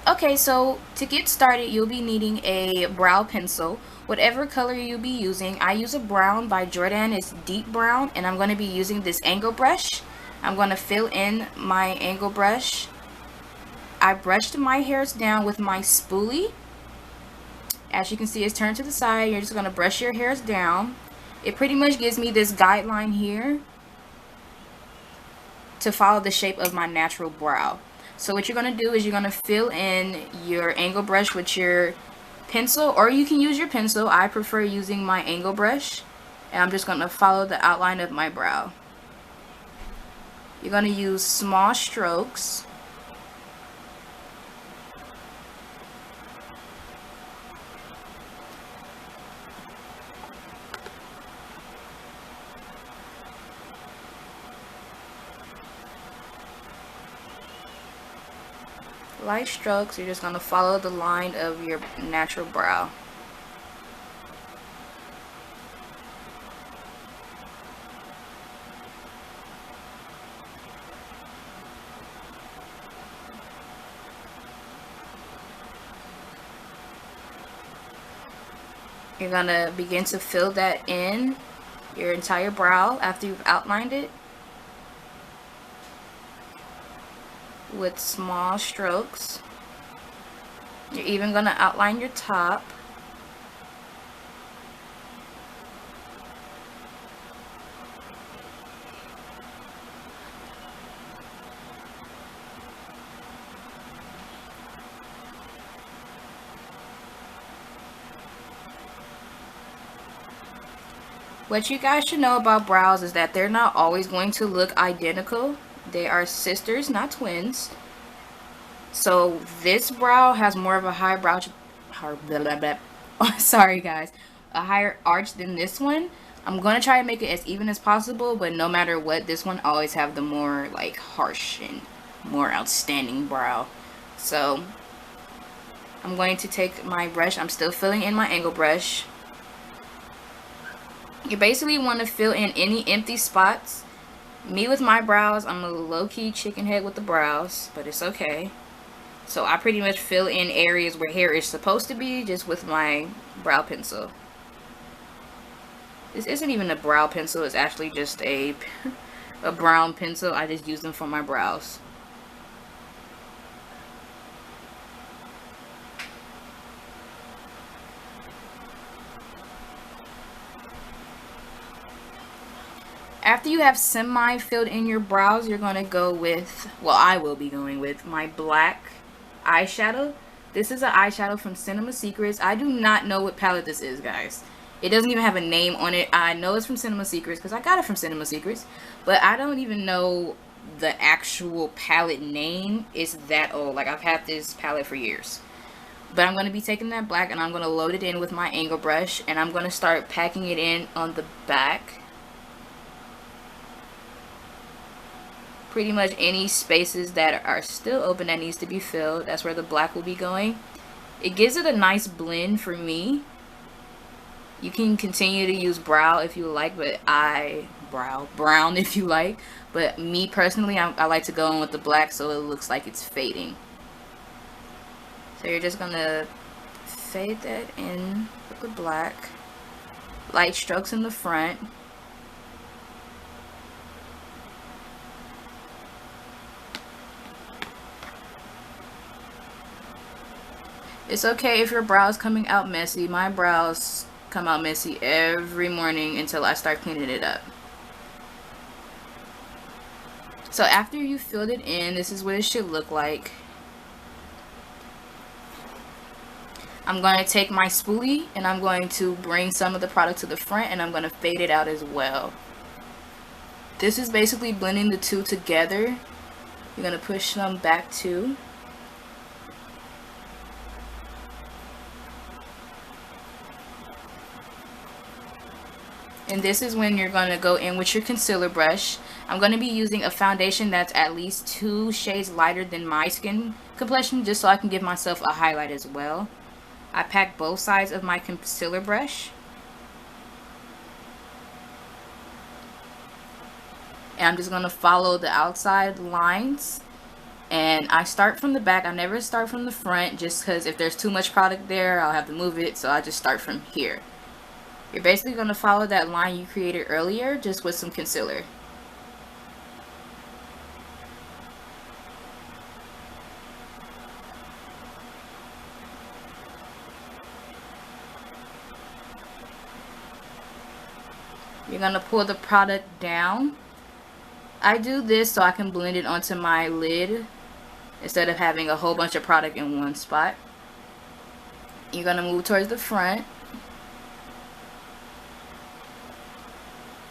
Okay, so to get started, you'll be needing a brow pencil. Whatever color you'll be using, I use a brown by Jordana. It's deep brown, and I'm going to be using this angle brush. I'm going to fill in my angle brush. I brushed my hairs down with my spoolie. As you can see, it's turned to the side. You're just going to brush your hairs down. It pretty much gives me this guideline here to follow the shape of my natural brow. So what you're going to do is you're going to fill in your angle brush with your pencil, or you can use your pencil. I prefer using my angle brush, and I'm just going to follow the outline of my brow. You're going to use small strokes. Light strokes. You're just going to follow the line of your natural brow. You're going to begin to fill that in your entire brow after you've outlined it with small strokes. You're even going to outline your top. What you guys should know about brows is that they're not always going to look identical. They are sisters, not twins. So this brow has more of a high brow, sorry guys, a higher arch than this one. I'm going to try to make it as even as possible, but no matter what, this one always have the more like harsh and more outstanding brow. So I'm going to take my brush. I'm still filling in my angle brush. You basically want to fill in any empty spots. Me with my brows, I'm a low-key chicken head with the brows, but it's okay. So I pretty much fill in areas where hair is supposed to be just with my brow pencil. This isn't even a brow pencil, it's actually just a brown pencil. I just use them for my brows. After you have semi-filled in your brows, you're going to go with, well, I will be going with my black eyeshadow. This is an eyeshadow from Secerts. I do not know what palette this is, guys. It doesn't even have a name on it. I know it's from Secerts because I got it from Secerts, but I don't even know the actual palette name. It's that old. Like, I've had this palette for years. But I'm going to be taking that black and I'm going to load it in with my angle brush, and I'm going to start packing it in on the back. Pretty much any spaces that are still open that needs to be filled, that's where the black will be going. It gives it a nice blend for me. You can continue to use brow if you like, but brown if you like. But me personally, I like to go in with the black so it looks like it's fading. So you're just gonna fade that in with the black. Light strokes in the front. It's okay if your brows coming out messy. My brows come out messy every morning until I start cleaning it up. So after you filled it in, this is what it should look like. I'm going to take my spoolie and I'm going to bring some of the product to the front and I'm going to fade it out as well. This is basically blending the two together. You're going to push some back too. And this is when you're going to go in with your concealer brush. I'm going to be using a foundation that's at least 2 shades lighter than my skin complexion, just so I can give myself a highlight as well. I pack both sides of my concealer brush. And I'm just going to follow the outside lines And I start from the back. I never start from the front, just because if there's too much product there, I'll have to move it. So I just start from here. You're basically going to follow that line you created earlier, just with some concealer. You're going to pull the product down. I do this so I can blend it onto my lid instead of having a whole bunch of product in one spot. You're going to move towards the front.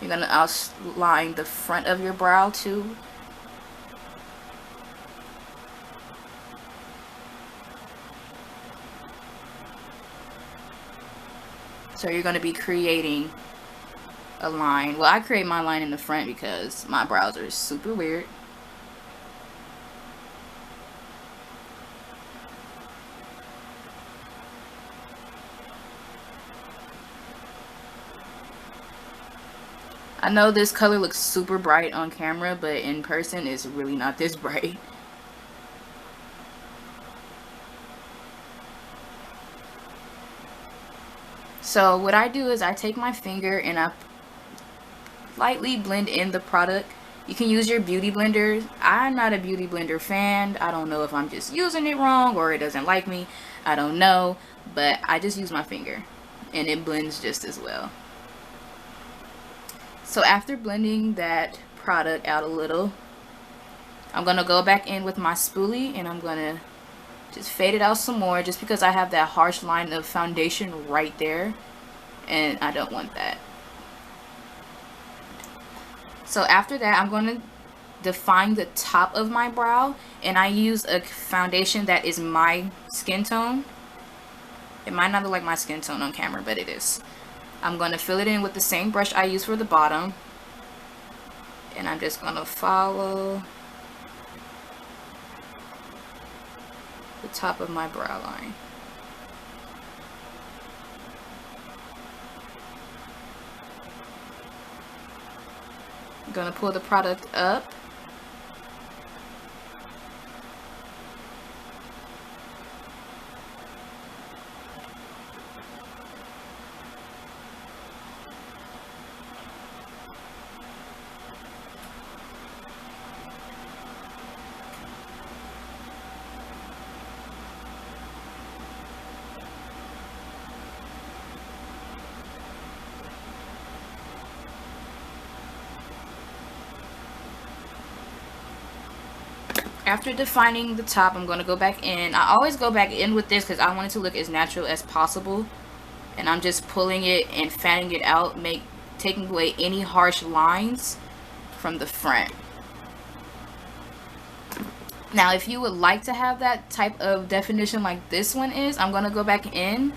You're going to outline the front of your brow too. So you're going to be creating a line. Well, I create my line in the front because my brows are super weird. I know this color looks super bright on camera, but in person it's really not this bright. So what I do is I take my finger and I lightly blend in the product. You can use your beauty blender. I'm not a beauty blender fan. I don't know if I'm just using it wrong or it doesn't like me. I don't know, but I just use my finger and it blends just as well. So after blending that product out a little, I'm going to go back in with my spoolie and I'm going to just fade it out some more, just because I have that harsh line of foundation right there and I don't want that. So after that, I'm going to define the top of my brow, and I use a foundation that is my skin tone. It might not look like my skin tone on camera, but it is. I'm going to fill it in with the same brush I use for the bottom, and I'm just going to follow the top of my brow line. I'm going to pull the product up. After defining the top, I'm going to go back in. I always go back in with this because I want it to look as natural as possible. And I'm just pulling it and fanning it out, taking away any harsh lines from the front. Now, if you would like to have that type of definition like this one is, I'm going to go back in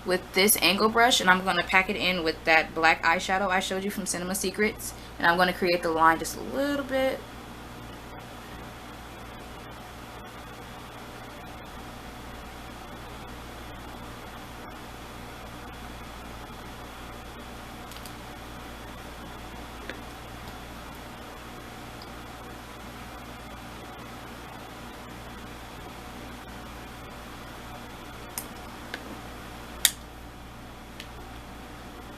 with this angle brush and I'm going to pack it in with that black eyeshadow I showed you from Secerts. And I'm going to create the line just a little bit.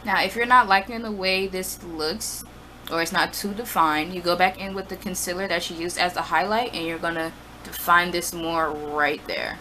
Now, if you're not liking the way this looks, or it's not too defined, you go back in with the concealer that you used as the highlight, and you're going to define this more right there.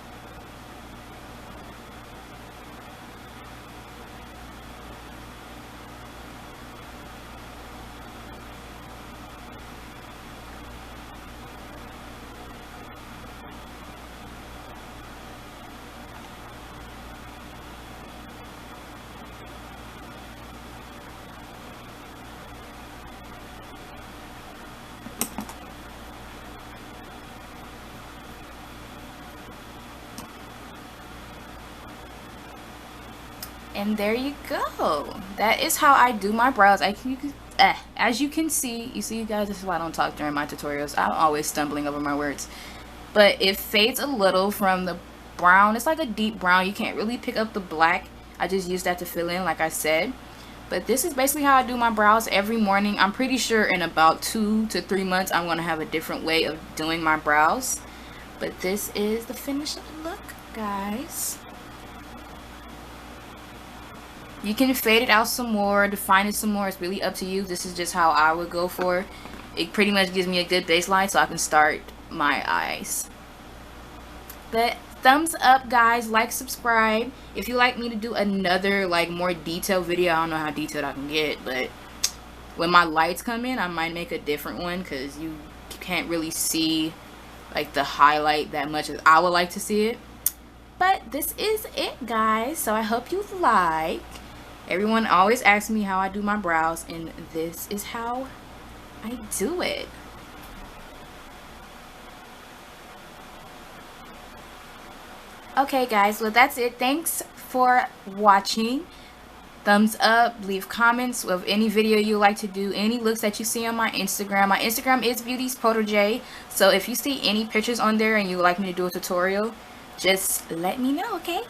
And there you go. That is how I do my brows. As you can see, you guys, this is why I don't talk during my tutorials. I'm always stumbling over my words. But it fades a little from the brown. It's like a deep brown. You can't really pick up the black. I just use that to fill in, like I said. But this is basically how I do my brows every morning. I'm pretty sure in about 2 to 3 months I'm going to have a different way of doing my brows. But this is the finished look, guys. You can fade it out some more, define it some more. It's really up to you. This is just how I would go for. It pretty much gives me a good baseline so I can start my eyes. But thumbs up, guys. Like, subscribe. If you like me to do another like more detailed video, I don't know how detailed I can get, but when my lights come in, I might make a different one because you can't really see like the highlight that much as I would like to see it. But this is it, guys. So I hope you like. Everyone always asks me how I do my brows, and this is how I do it. Okay, guys, well, that's it. Thanks for watching. Thumbs up, leave comments of any video you like to do, any looks that you see on my Instagram. My Instagram is beautiesprotege, so if you see any pictures on there and you would like me to do a tutorial, just let me know, okay?